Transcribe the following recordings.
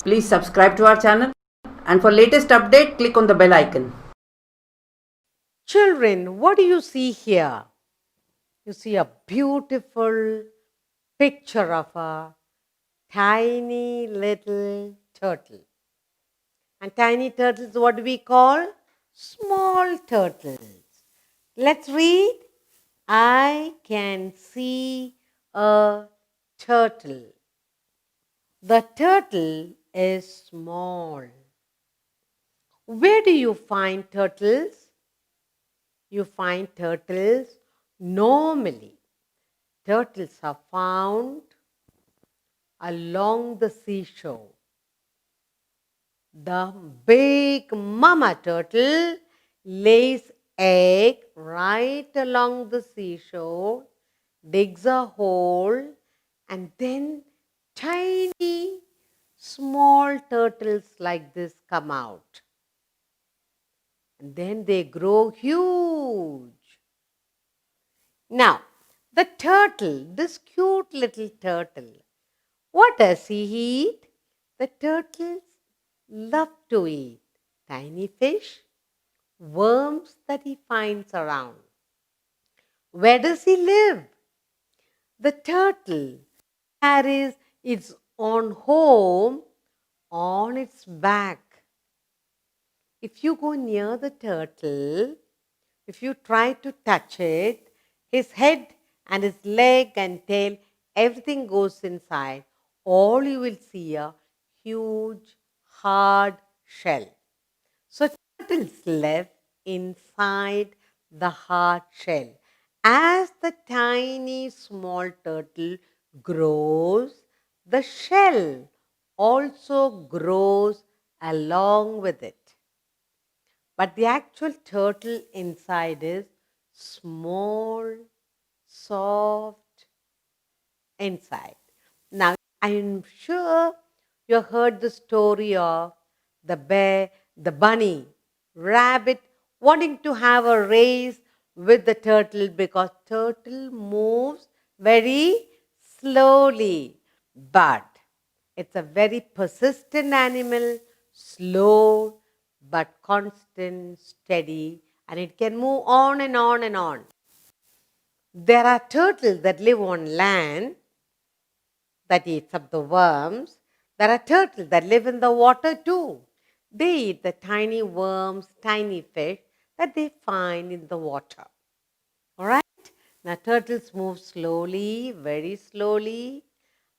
Please subscribe to our channel, and for latest update, click on the bell icon. Children, what do you see here? You see a beautiful picture of a tiny little turtle. And tiny turtles, what do we call? Small turtles. Let's read. I can see a turtle. The turtle is small. Where do you find turtles? You find turtles normally. Turtles are found along the seashore. The big mama turtle lays egg right along the seashore, digs a hole, and then tiny small turtles like this come out. And then they grow huge. Now, the turtle, this cute little turtle, what does he eat? The turtles love to eat tiny fish, worms that he finds around. Where does he live? The turtle carries its own home on its back. If you go near the turtle, if you try to touch it, his head and his leg and tail, everything goes inside. All you will see a huge, hard shell. So turtles live inside the hard shell. As the tiny small turtle grows, the shell also grows along with it. But the actual turtle inside is small, soft inside. Now, I'm sure you heard the story of the bear, the bunny, rabbit wanting to have a race with the turtle because turtle moves very slowly. But it's a very persistent animal, slow but constant, steady, and it can move on and on and on. There are turtles that live on land that eats up the worms. There are turtles that live in the water too. They eat the tiny worms, tiny fish that they find in the water. All right? Now, turtles move slowly, very slowly,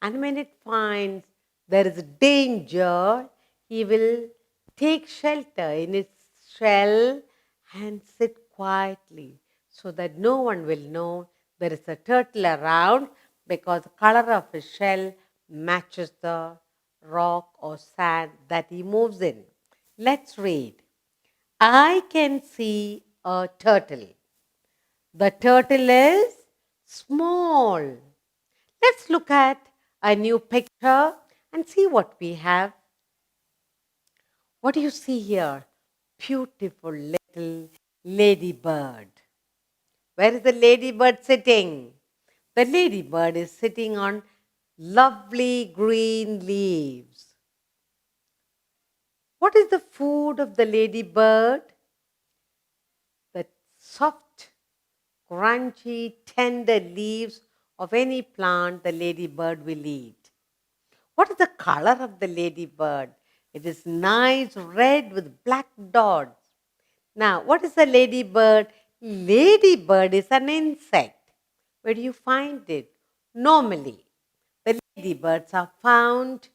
and when it finds there is danger, he will take shelter in its shell and sit quietly so that no one will know there is a turtle around because the color of his shell matches the rock or sand that he moves in. Let's read. I can see a turtle. The turtle is small. Let's look at a new picture and see what we have. What do you see here? Beautiful little ladybird. Where is the ladybird sitting? The ladybird is sitting on lovely green leaves. What is the food of the ladybird? The soft, crunchy, tender leaves of any plant the ladybird will eat. What is the color of the ladybird? It is nice red with black dots. Now, what is a ladybird? Ladybird is an insect. Where do you find it? Normally, the ladybirds are found,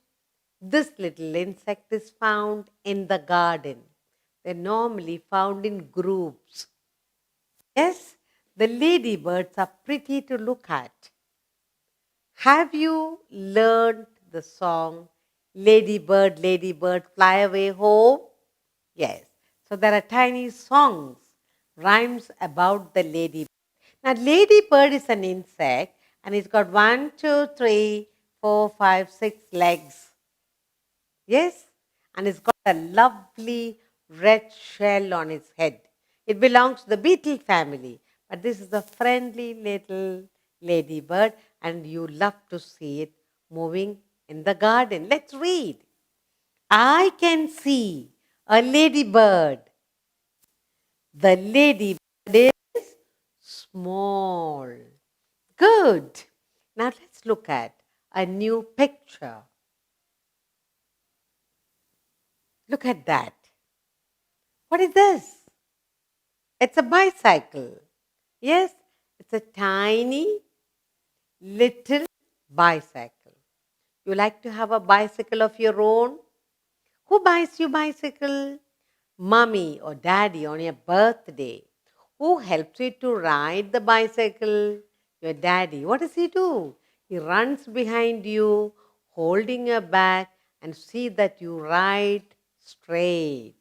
this little insect is found in the garden. They're normally found in groups. Yes, the ladybirds are pretty to look at. Have you learned the song Ladybird, Ladybird, Fly Away Home? Yes. So there are tiny songs, rhymes about the ladybird. Now, ladybird is an insect and it's got 1, 2, 3, 4, 5, 6 legs. Yes? And it's got a lovely red shell on its head. It belongs to the beetle family. But this is a friendly little ladybird and you love to see it moving in the garden. Let's read. I can see a ladybird. The ladybird is small. Good. Now let's look at a new picture. Look at that. What is this? It's a bicycle. Yes, it's a tiny little bicycle. You like to have a bicycle of your own? Who buys you bicycle? Mommy or daddy on your birthday. Who helps you to ride the bicycle? Your daddy. What does he do? He runs behind you, holding your back, and see that you ride straight.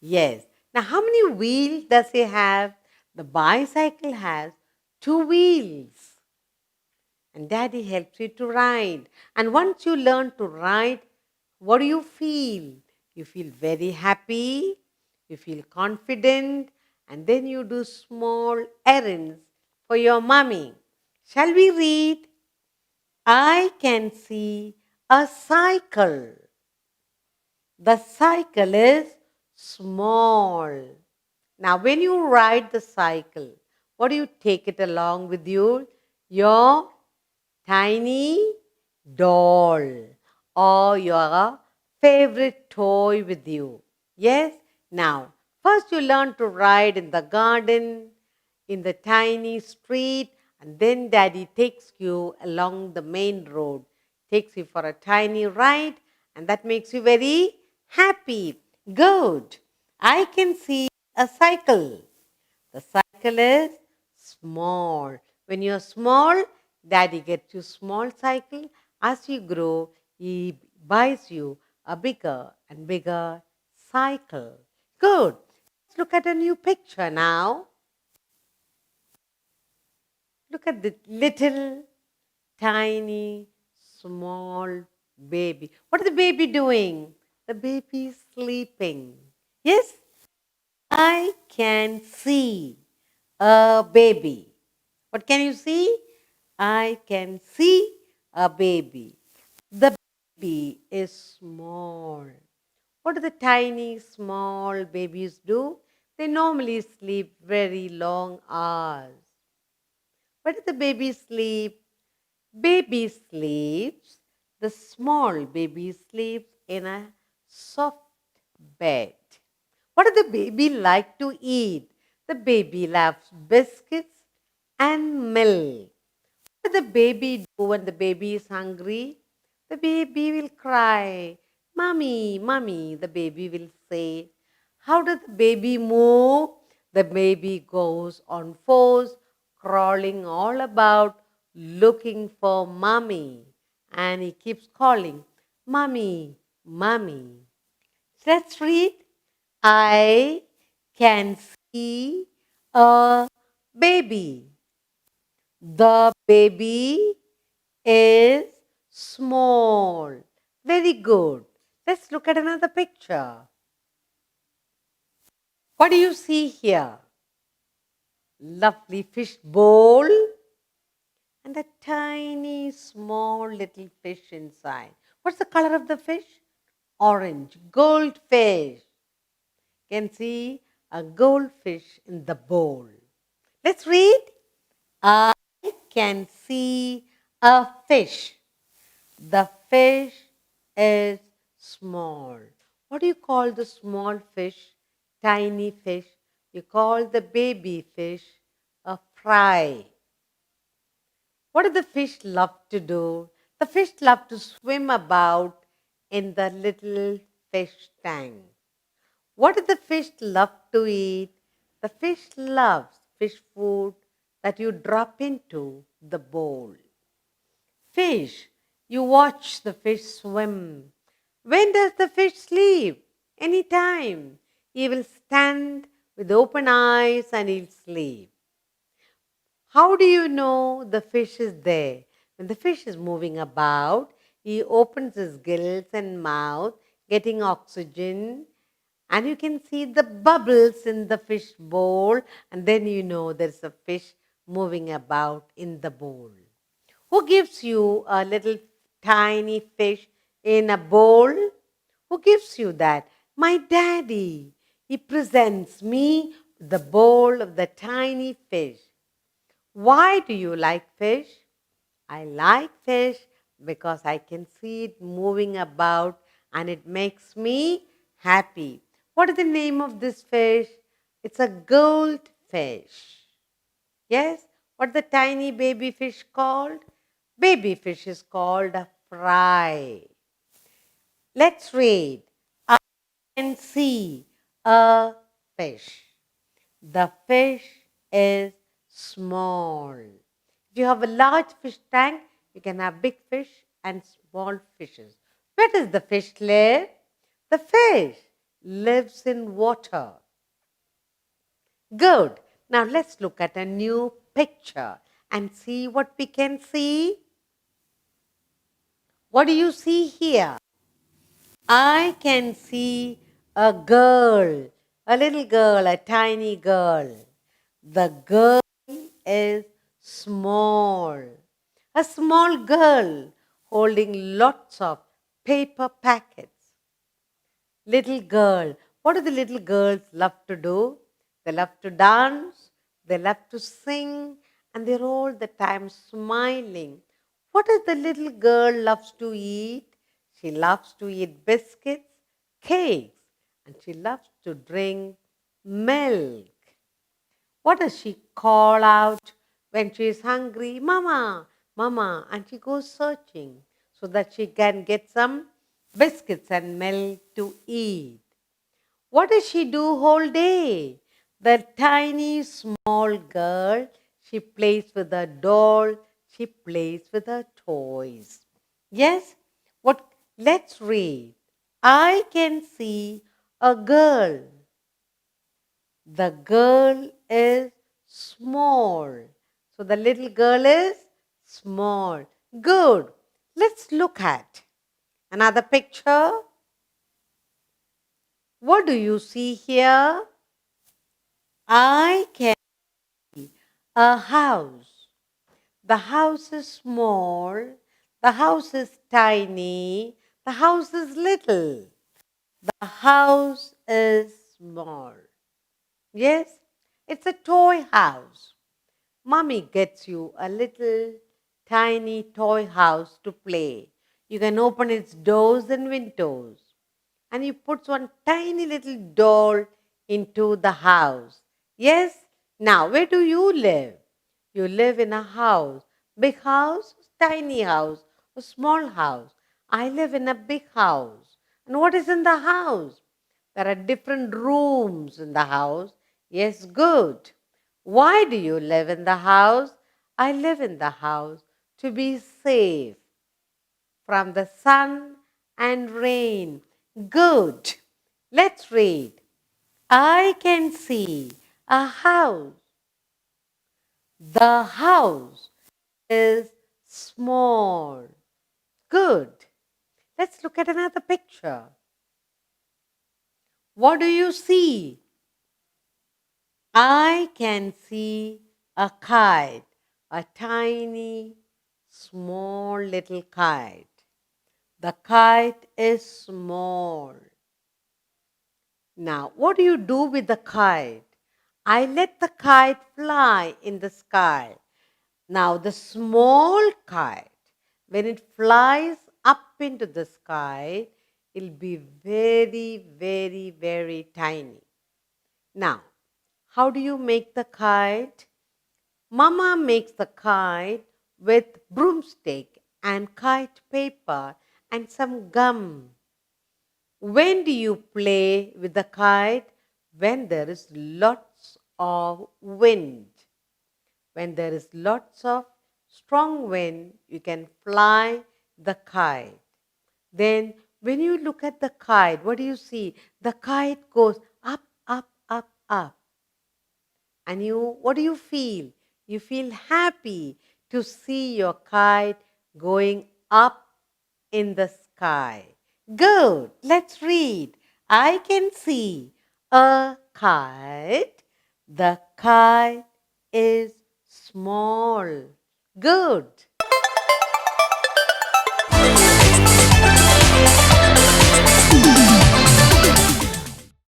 Yes. Now, how many wheels does he have? The bicycle has two wheels. And daddy helps you to ride. And once you learn to ride, what do you feel? You feel very happy, you feel confident, and then you do small errands for your mommy. Shall we read? I can see a cycle. The cycle is small. Now, when you ride the cycle, what do you take it along with you? Your tiny doll or your favorite toy with you. Yes? Now, first you learn to ride in the garden, in the tiny street, and then daddy takes you along the main road, takes you for a tiny ride, and that makes you very happy. Good. I can see a cycle. The cycle is small. When you're small, daddy gets you small cycle. As you grow, he buys you a bigger and bigger cycle. Good. Let's look at a new picture now. Look at the little, tiny, small baby. What is the baby doing? The baby is sleeping. Yes? I can see a baby. What can you see? I can see a baby. The baby is small. What do the tiny, small babies do? They normally sleep very long hours. Where does the baby sleep? Baby sleeps, the small baby sleeps in a soft bed. What does the baby like to eat? The baby loves biscuits and milk. What does the baby do when the baby is hungry? The baby will cry, Mommy, Mommy, the baby will say. How does the baby move? The baby goes on fours, crawling all about, looking for Mommy. And he keeps calling, Mommy, Mommy. Let's read. I can see a baby. The baby is small. Very good. Let's look at another picture. What do you see here? Lovely fish bowl and a tiny small little fish inside. What's the color of the fish? Orange, goldfish. Can see a goldfish in the bowl. Let's read. I can see a fish. The fish is small. What do you call the small fish, tiny fish? You call the baby fish a fry. What do the fish love to do? The fish love to swim about in the little fish tank. What does the fish love to eat? The fish loves fish food that you drop into the bowl. Fish, you watch the fish swim. When does the fish sleep? Anytime. He will stand with open eyes and he'll sleep. How do you know the fish is there? When the fish is moving about, he opens his gills and mouth, getting oxygen, and you can see the bubbles in the fish bowl, and then you know there's a fish moving about in the bowl. Who gives you a little tiny fish in a bowl? Who gives you that? My daddy. He presents me the bowl of the tiny fish. Why do you like fish? I like fish because I can see it moving about and it makes me happy. What is the name of this fish? It's a goldfish. Yes? What the tiny baby fish called? Baby fish is called a fry. Let's read. I can see a fish. The fish is small. If you have a large fish tank, you can have big fish and small fishes. Where does the fish live? The fish lives in water. Good. Now let's look at a new picture and see what we can see. What do you see here? I can see a girl, a little girl, a tiny girl. The girl is small. A small girl holding lots of paper packets. Little girl. What do the little girls love to do? They love to dance, they love to sing, and they're all the time smiling. What does the little girl loves to eat? She loves to eat biscuits, cakes, and she loves to drink milk. What does she call out when she is hungry? Mama, mama, and she goes searching so that she can get some biscuits and milk to eat. What does she do whole day? The tiny small girl, she plays with her doll, she plays with her toys. Yes? What? Let's read. I can see a girl. The girl is small. So the little girl is small. Good. Let's look at another picture. What do you see here? I can see a house. The house is small. The house is tiny. The house is little. The house is small. Yes, it's a toy house. Mommy gets you a little tiny toy house to play. You can open its doors and windows. And you put one tiny little doll into the house. Yes? Now, where do you live? You live in a house. Big house, tiny house, a small house. I live in a big house. And what is in the house? There are different rooms in the house. Yes, good. Why do you live in the house? I live in the house to be safe from the sun and rain. Good. Let's read. I can see a house. The house is small. Good. Let's look at another picture. What do you see? I can see a kite, a tiny, small little kite. The kite is small. Now, what do you do with the kite? I let the kite fly in the sky. Now, the small kite, when it flies up into the sky, it'll be very, very, very tiny. Now, how do you make the kite? Mama makes the kite with broomstick and kite paper and some gum. When do you play with the kite? When there is lots of wind. When there is lots of strong wind, you can fly the kite. Then when you look at the kite, what do you see? The kite goes up, up, up, up. And what do you feel? You feel happy to see your kite going up in the sky. Good. Let's read. I can see a kite. The kite is small. Good.